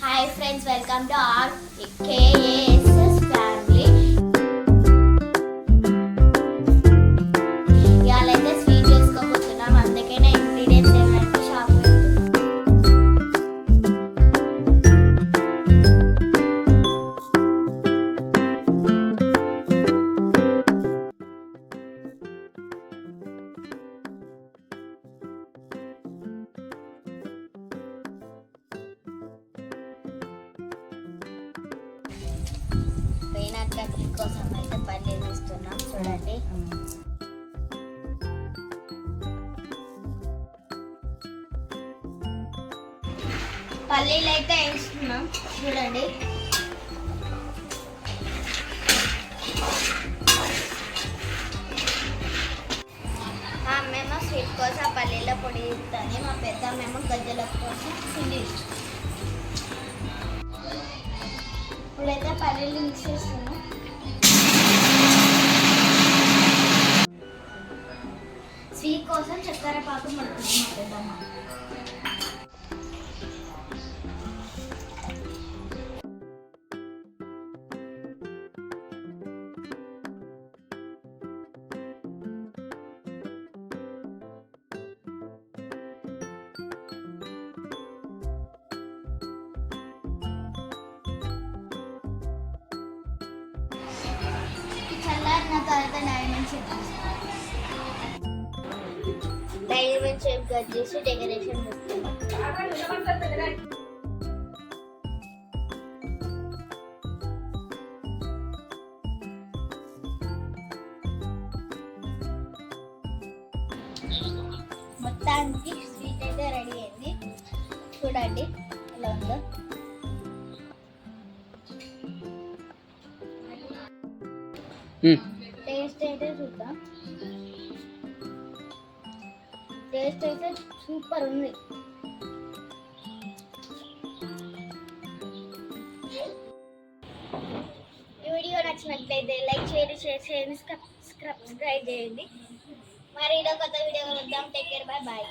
Hi friends, welcome to our KASS family. ఇవాళైతే sweet చేసుకోబోతున్నాం, అందుకే నా ఇంగ్రీడియంట్స్ ఏమంటే షాప్ పీనట్ బటర్ కోసం అయితే పల్లీలు వేస్తున్నాం. చూడండి, పల్లీలు అయితే వేస్తున్నాం. చూడండి, మా అమ్మేమో స్వీట్ కోసం పల్లీల పొడి ఇస్తుంది, మా పెద్ద అమ్మేమో గజ్జల కోసం పిండి. ఇప్పుడైతే పల్లీలు మిక్స్ చేస్తున్నాం. స్వీట్ కోసం చక్కెర పాకు పడుతుంది మా పెద్దమ్మ. చల్లారిన తర్వాత డైమండ్ షేప్ కట్ చేసి డెకరేషన్ చేస్తున్నాం. మొత్తానికి స్వీట్ అయితే రెడీ అయింది. చూడండి ఎలా ఉందో. టేస్ట్ అయితే చూద్దాం. టేస్ట్ అయితే సూపర్ ఉంది. ఈ వీడియో నచ్చినట్లయితే లైక్ చేయండి, షేర్ చేయండి, సబ్స్క్రైబ్ చేయండి. మరి కొత్త వీడియో వద్దాం. Take care, bye bye.